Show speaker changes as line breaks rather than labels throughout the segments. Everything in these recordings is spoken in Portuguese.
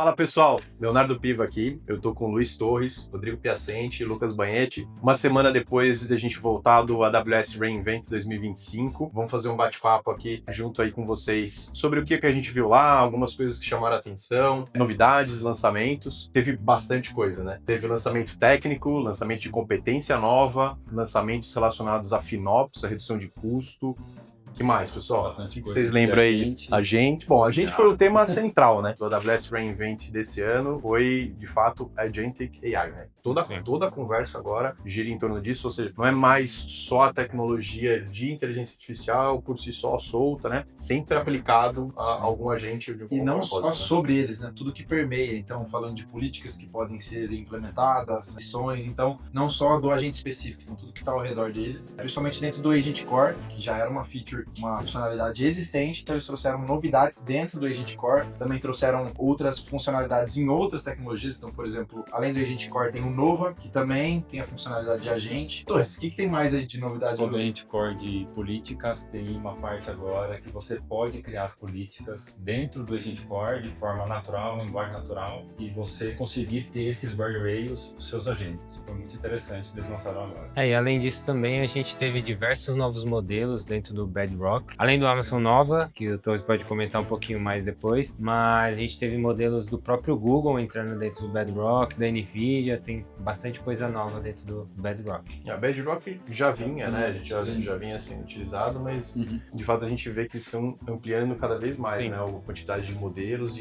Fala pessoal, Leonardo Piva aqui, eu tô com o Luiz Torres, Rodrigo Piacente e Lucas Banhetti. Uma semana depois de a gente voltar do AWS reInvent 2025, vamos fazer um bate-papo aqui junto aí com vocês sobre o que a gente viu lá, algumas coisas que chamaram a atenção, novidades, lançamentos. Teve bastante coisa, né? Teve lançamento técnico, lançamento de competência nova, lançamentos relacionados a FinOps, a redução de custo. O que mais, pessoal?
Bastante coisa.
Vocês lembram aí? A gente foi o tema central, né? Do AWS reInvent desse ano foi, de fato, Agentic AI, né? Toda a conversa agora gira em torno disso, ou seja, não é mais só a tecnologia de inteligência artificial por si só solta, né? Sempre aplicado a algum agente de algum
E não
propósito,
só
né?
sobre eles, né? Tudo que permeia. Então, falando de políticas que podem ser implementadas, ações, então, não só do agente específico, então tudo que está ao redor deles, principalmente dentro do Agent Core, que já era uma feature, uma funcionalidade existente, então eles trouxeram novidades dentro do Agent Core, também trouxeram outras funcionalidades em outras tecnologias, então, por exemplo, além do Agent Core tem o Nova, que também tem a funcionalidade de agente. Torres, o que tem mais aí de novidade?
Sobre o Agent Core de políticas, tem uma parte agora que você pode criar as políticas dentro do Agent Core de forma natural, linguagem natural, e você conseguir ter esses guardrails dos seus agentes. Isso foi muito interessante, eles lançaram agora.
E além disso também a gente teve diversos novos modelos dentro do Bedrock, além do Amazon Nova, que o Torres pode comentar um pouquinho mais depois, mas a gente teve modelos do próprio Google entrando dentro do Bedrock, da Nvidia, tem bastante coisa nova dentro do Bedrock.
A Bedrock já vinha, né? A gente já vinha sendo utilizado, mas de fato a gente vê que eles estão ampliando cada vez mais, né? A quantidade de modelos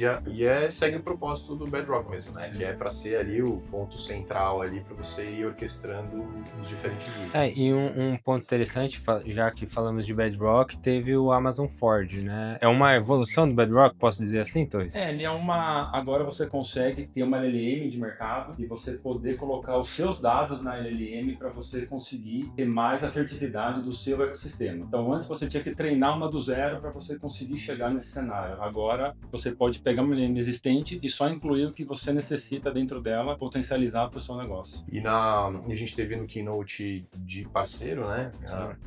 segue o propósito do Bedrock mesmo, né? Que é para ser ali o ponto central ali para você ir orquestrando os diferentes itens.
E um ponto interessante, já que falamos de Bedrock, teve o Amazon Forge, né? É uma evolução do Bedrock, posso dizer assim, Torres?
Ele é agora você consegue ter uma LLM de mercado e você poder colocar os seus dados na LLM para você conseguir ter mais assertividade do seu ecossistema. Então, antes você tinha que treinar uma do zero para você conseguir chegar nesse cenário. Agora, você pode pegar uma LLM existente e só incluir o que você necessita dentro dela, potencializar para o seu negócio.
E a gente teve no keynote de parceiro, né?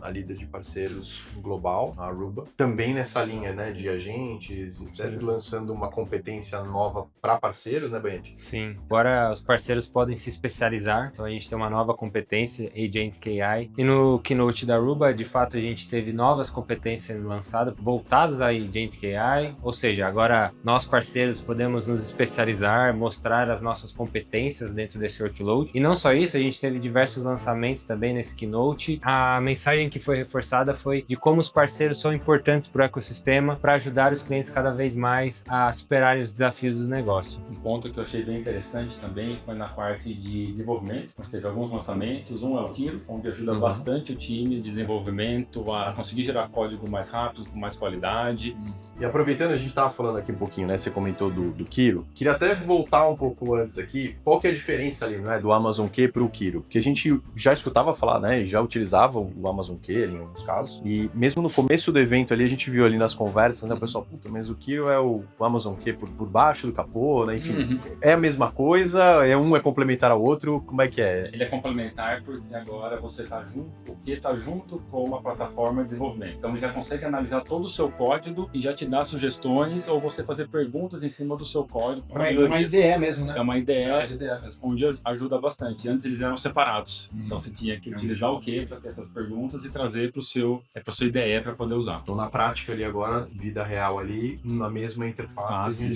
A líder de parceiros global, a Aruba, também nessa linha, né, de agentes, etc., lançando uma competência nova para parceiros, né, Banhetti?
Sim. Agora os parceiros podem se especializar, então a gente tem uma nova competência, Agentic AI. E no keynote da Aruba, de fato, a gente teve novas competências lançadas voltadas a Agentic AI, ou seja, agora nós parceiros podemos nos especializar, mostrar as nossas competências dentro desse workload. E não só isso, a gente teve diversos lançamentos também nesse keynote. A mensagem que foi reforçada foi de como os parceiros são importantes para o ecossistema para ajudar os clientes cada vez mais a superarem os desafios do negócio.
Um ponto que eu achei bem interessante também foi na parte de desenvolvimento. Nós teve alguns lançamentos, um é o Kiro, onde ajuda bastante o time de desenvolvimento a conseguir gerar código mais rápido, com mais qualidade.
E aproveitando, a gente estava falando aqui um pouquinho, né? Você comentou do Kiro. Queria até voltar um pouco antes aqui. Qual que é a diferença ali, né? Do Amazon Q para o Kiro? Porque a gente já escutava falar, né? Já utilizava o Amazon Q ali, em alguns casos. E mesmo no começo do evento ali, a gente viu ali nas conversas, né? O pessoal, puta, mas o Kiro é o Amazon Q por baixo do capô, né? Enfim, é a mesma coisa? Um é complementar ao outro? Como é que é?
Ele é complementar porque agora você está junto, o Q está junto com uma plataforma de desenvolvimento. Então ele já consegue analisar todo o seu código e já te dar sugestões ou você fazer perguntas em cima do seu código.
Uma IDE mesmo, né?
É uma IDE,
mesmo.
onde ajuda bastante. Antes eles eram separados. Então você tinha que utilizar o Q para ter essas perguntas e trazer para a sua IDE para poder usar.
Então, na prática ali agora, vida real ali, na mesma interface,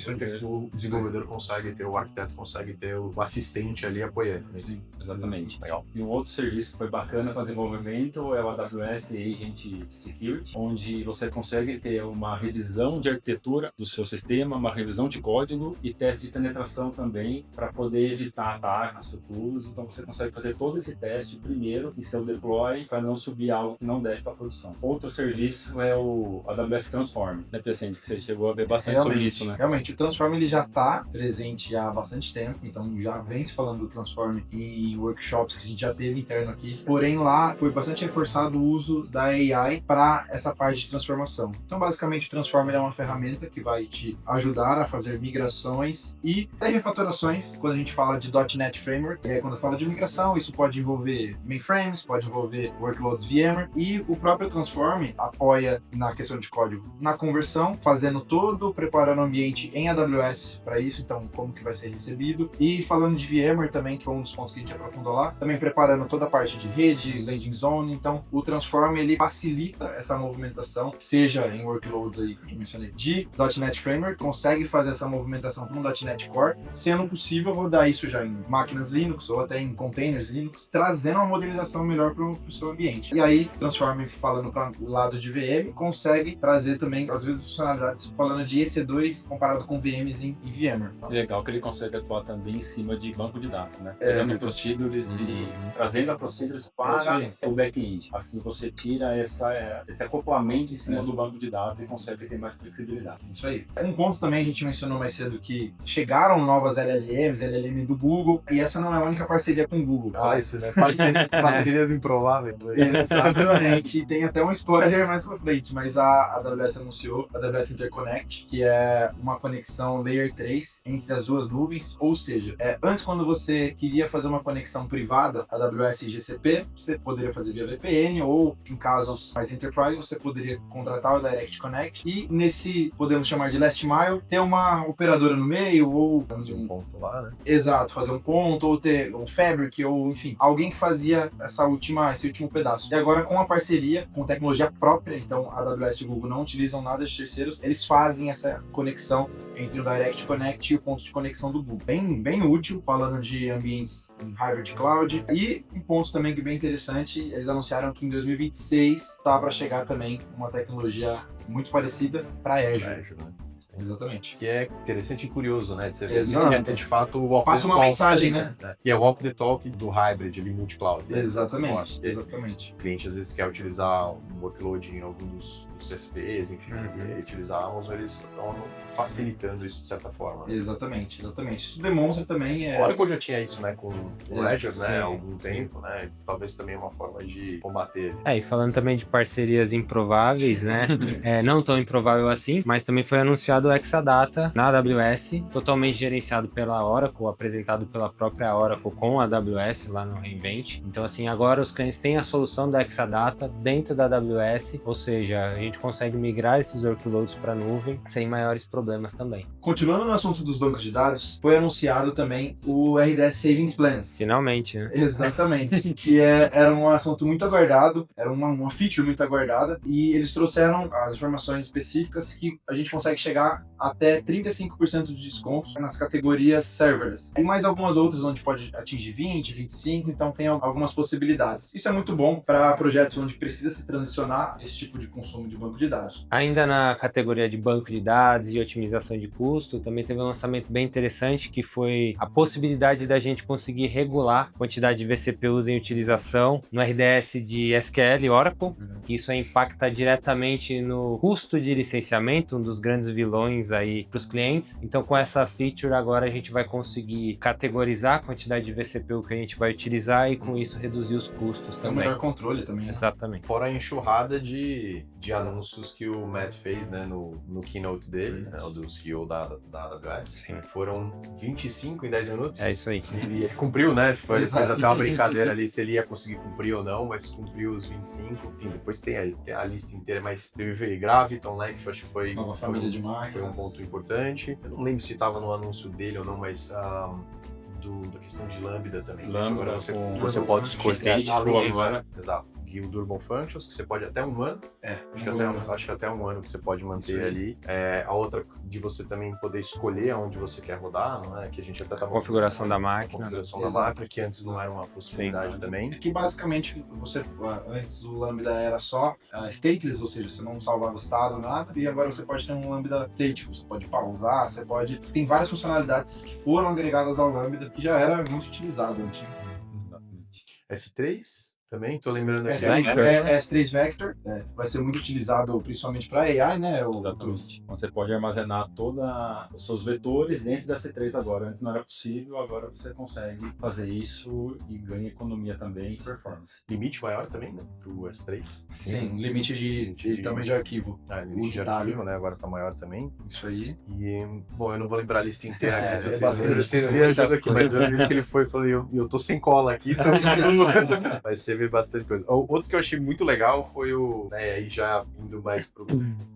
o desenvolvedor consegue ter, o arquiteto consegue ter o assistente ali apoiando.
Sim, exatamente.
Legal.
E um outro serviço que foi bacana para desenvolvimento é o AWS Agent Security, onde você consegue ter uma revisão de arquitetura do seu sistema, uma revisão de código e teste de penetração também para poder evitar ataques futuros. Então você consegue fazer todo esse teste primeiro em seu deploy para não subir algo que não deve para a produção. Outro serviço é o AWS Transform, né, Piacente, que você chegou a ver bastante sobre isso, né?
Realmente, o Transform ele já está presente há bastante tempo, então já vem se falando do Transform em workshops que a gente já teve interno aqui. Porém, lá foi bastante reforçado o uso da AI para essa parte de transformação. Então, basicamente, o Transformer é uma ferramenta que vai te ajudar a fazer migrações e até refatorações, quando a gente fala de .NET Framework. Quando fala de migração, isso pode envolver mainframes, pode envolver workloads VMware, e o próprio Transform, apoia na questão de código na conversão, fazendo todo, preparando o ambiente em AWS para isso, então como que vai ser recebido. E falando de VMware também, que é um dos pontos que a gente aprofundou lá, também preparando toda a parte de rede, landing zone. Então o Transform ele facilita essa movimentação, seja em workloads aí que eu mencionei de .NET Framework, consegue fazer essa movimentação para um .NET Core, sendo possível rodar isso já em máquinas Linux ou até em containers Linux, trazendo uma modelização melhor para o seu ambiente. E aí, Transform, falando para o lado de VM, consegue trazer também, às vezes, funcionalidades falando de EC2 comparado com VMs em VMware.
Legal que ele consegue atuar também em cima de banco de dados, né? Pegando procedures e trazendo a procedures para o back-end. Assim você tira esse acoplamento em cima do banco de dados e consegue ter mais flexibilidade.
Isso aí. Um ponto também a gente mencionou mais cedo que chegaram novas LLMs, LLM do Google, e essa não é a única parceria com o Google.
Isso, né? Parcerias improváveis.
Exatamente. Tem até um spoiler mais pra frente, mas a AWS anunciou a AWS Interconnect, que é uma conexão Layer 3 entre as duas nuvens, ou seja, antes quando você queria fazer uma conexão privada, AWS e GCP, você poderia fazer via VPN, ou em casos mais enterprise, você poderia contratar o Direct Connect, e nesse, podemos chamar de last mile, ter uma operadora no meio, ou
fazer um ponto lá, né?
Exato, fazer um ponto, ou ter um Fabric, ou enfim, alguém que fazia esse último pedaço. E agora com a parceria, com tecnologia própria, então a AWS e o Google não utilizam nada de terceiros, eles fazem essa conexão entre o Direct Connect e o ponto de conexão do Google. Bem útil, falando de ambientes em hybrid cloud. E um ponto também que é bem interessante, eles anunciaram que em 2026 tá para chegar também uma tecnologia muito parecida para Azure.
Né?
Exatamente.
Que é interessante e curioso, né? De você ver
Exato.
que é de fato o walk
Passa
the
uma
talk,
mensagem, né?
E é o walk the talk do hybrid, ali, multi-cloud.
Exatamente.
O cliente às vezes quer utilizar um workload em algum dos CSPs, enfim, e utilizar a Amazon, eles estão facilitando isso de certa forma. Né?
Exatamente. Isso demonstra também...
O Oracle já tinha isso, né, com o Azure,
sim.
né, há algum tempo, né, talvez também é uma forma de combater.
E falando também de parcerias improváveis, né, não tão improvável assim, mas também foi anunciado o Exadata na AWS, totalmente gerenciado pela Oracle, apresentado pela própria Oracle com a AWS lá no reInvent. Então, assim, agora os clientes têm a solução do Exadata dentro da AWS, ou seja, a gente consegue migrar esses workloads para a nuvem sem maiores problemas também.
Continuando no assunto dos bancos de dados, foi anunciado também o RDS Savings Plans.
Finalmente, né?
Exatamente. Que era um assunto muito aguardado, era uma feature muito aguardada, e eles trouxeram as informações específicas que a gente consegue chegar até 35% de desconto nas categorias serverless. E mais algumas outras onde pode atingir 20, 25, então tem algumas possibilidades. Isso é muito bom para projetos onde precisa se transicionar esse tipo de consumo de banco de dados.
Ainda na categoria de banco de dados e otimização de custo, também teve um lançamento bem interessante que foi a possibilidade da gente conseguir regular a quantidade de vCPUs em utilização no RDS de SQL e Oracle. Isso impacta diretamente no custo de licenciamento, um dos grandes vilões aí para os clientes. Então, com essa feature, agora a gente vai conseguir categorizar a quantidade de vCPU que a gente vai utilizar e com isso reduzir os custos
Tem
também.
um melhor controle também. Né?
Exatamente.
Fora a enxurrada de anúncios que o Matt fez, né, no keynote dele, né, do CEO da AWS. Foram 25 em 10 minutos.
É isso aí.
Ele cumpriu, né? Fez até uma brincadeira ali se ele ia conseguir cumprir ou não, mas cumpriu os 25. Enfim, depois tem a lista inteira, mas teve Graviton, né, que acho que foi...
Nova família de
Foi um
máquinas.
ponto importante. Eu não lembro se estava no anúncio dele ou não, mas... da questão de Lambda também.
Lambda,
Agora
com
você pode escolher
State
a
Pro
linha,
agora.
Exato. Guild Urban Functions, que você pode até um ano. Acho que até um ano que você pode manter ali. A outra de você também poder escolher aonde você quer rodar, não é? Que a gente até tava
Configuração da máquina.
Configuração da máquina, que antes não era uma possibilidade também.
Que basicamente antes o Lambda era só stateless, ou seja, você não salvava estado, nada, e agora você pode ter um Lambda stateful, você pode pausar, você pode... Tem várias funcionalidades que foram agregadas ao Lambda que já era muito utilizado antes.
S3 também, tô lembrando aqui.
S3 Vector vai ser muito utilizado principalmente para AI, né?
Exatamente. Onde você pode armazenar todos os seus vetores dentro da C3 agora. Antes não era possível, agora você consegue fazer isso e ganha economia também e performance.
Limite maior também, né? Pro S3.
Sim, limite de tamanho de arquivo.
Limite de arquivo, né? Agora tá maior também.
Isso aí.
E, bom, eu não vou lembrar a lista inteira.
É bastante.
Me ajuda aqui, mas eu vi que ele foi e falei, eu tô sem cola aqui, então... Vai ser teve bastante coisa. Outro que eu achei muito legal foi aí já indo mais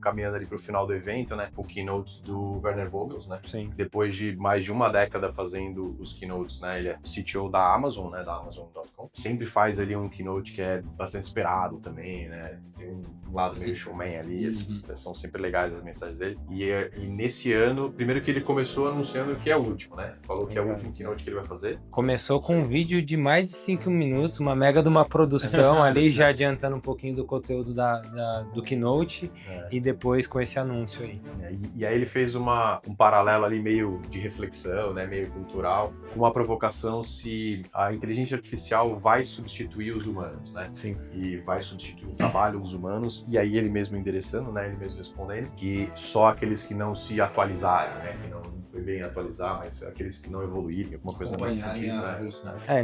caminhando ali pro final do evento, né? O keynote do Werner Vogels, né?
Sim.
Depois de mais de uma década fazendo os keynotes, né? Ele é CTO da Amazon, né? Da Amazon.com. Sempre faz ali um keynote que é bastante esperado também, né? Tem um lado meio showman ali, assim, são sempre legais as mensagens dele. E nesse ano, primeiro que ele começou anunciando que é o último, né? Falou que é o último keynote que ele vai fazer.
Começou com um vídeo de mais de 5 minutos, uma mega de uma produção ali, já adiantando um pouquinho do conteúdo do keynote, e depois com esse anúncio aí.
E aí ele fez um paralelo ali meio de reflexão, né? Meio cultural, com uma provocação se a inteligência artificial vai substituir os humanos, né?
Sim.
E vai substituir o trabalho dos humanos, e aí ele mesmo endereçando, né? Ele mesmo respondendo que só aqueles que não se atualizaram, né? Que não foi bem atualizar, mas aqueles que não evoluírem, alguma coisa nesse sentido, né?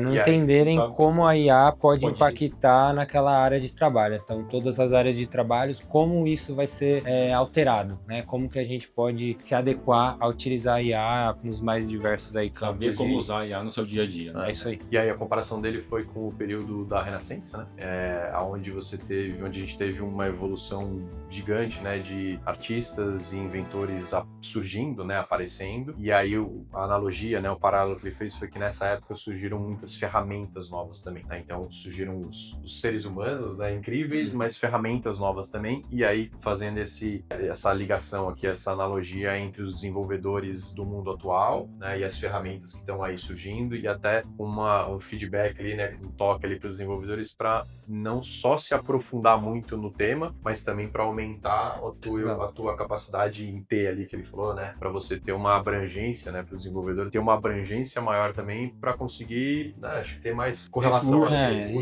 Não
E aí,
entenderem
só-
como a IA pode impactar naquela área de trabalho. Então, todas as áreas de trabalho, como isso vai ser alterado, né? Como que a gente pode se adequar a utilizar a IA nos mais diversos aí campos.
Saber como usar a IA no seu dia a dia, né?
É isso aí.
E aí a comparação dele foi com o período da Renascença, né? Onde a gente teve uma evolução gigante, né? De artistas e inventores surgindo, né? Aparecendo. E aí a analogia, né? O paralelo que ele fez foi que nessa época surgiram muitas ferramentas novas também, né? Então surgiram os seres humanos, né? Incríveis, mas ferramentas novas também. E aí fazendo essa ligação aqui, essa analogia entre os desenvolvedores do mundo atual, né? E as ferramentas que estão aí surgindo, e até um feedback ali, né? Um toque ali para os desenvolvedores para não só se aprofundar muito no tema, mas também para aumentar a tua capacidade em T ali que ele falou, né? Para você ter uma abrangência, né? Para o desenvolvedor ter uma abrangência maior também para conseguir, né, acho que ter mais correlação.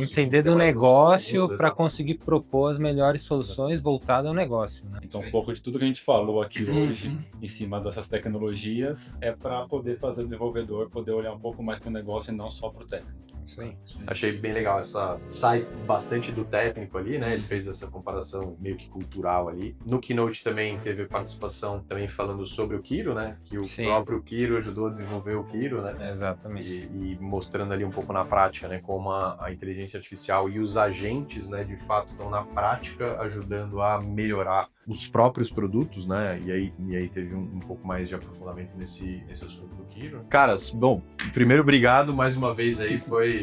Entender do negócio para conseguir propor as melhores soluções voltadas ao negócio, né?
Então, um pouco de tudo que a gente falou aqui hoje, em cima dessas tecnologias, é para poder fazer o desenvolvedor poder olhar um pouco mais para o negócio e não só para o técnico.
Isso aí.
Achei bem legal sai bastante do técnico ali, né? Ele fez essa comparação meio que cultural ali. No keynote também teve participação também falando sobre o Kiro, né? Que o próprio Kiro ajudou a desenvolver o Kiro, né?
Exatamente.
E mostrando ali um pouco na prática, né? Como a inteligência artificial e os agentes, né? De fato estão na prática ajudando a melhorar os próprios produtos, né? E aí teve um pouco mais de aprofundamento nesse assunto do Kiro. Caras, bom, primeiro obrigado mais uma vez aí,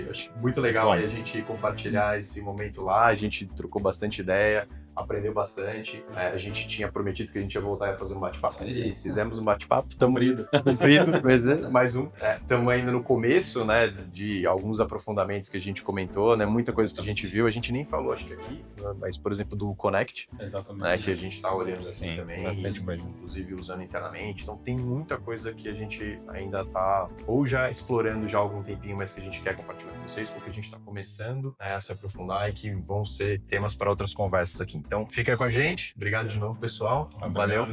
acho muito legal aí a gente compartilhar esse momento lá, a gente trocou bastante ideia, aprendeu bastante, a gente tinha prometido que a gente ia voltar a fazer um bate-papo, fizemos um bate-papo, cumprido, mais um, estamos ainda no começo, né, de alguns aprofundamentos que a gente comentou, né, muita coisa que a gente viu, a gente nem falou, acho que aqui, né, mas por exemplo do Connect,
exatamente,
né, que a gente está olhando aqui também,
bastante coisa.
inclusive usando internamente, então tem muita coisa que a gente ainda está ou já explorando já há algum tempinho, mas que a gente quer compartilhar com vocês, porque a gente está começando a se aprofundar e que vão ser temas para outras conversas aqui. Então, fica com a gente. Obrigado de novo, pessoal. Valeu.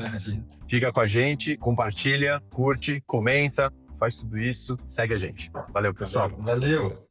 Fica com a gente, compartilha, curte, comenta, faz tudo isso, segue a gente. Valeu, pessoal.
Valeu.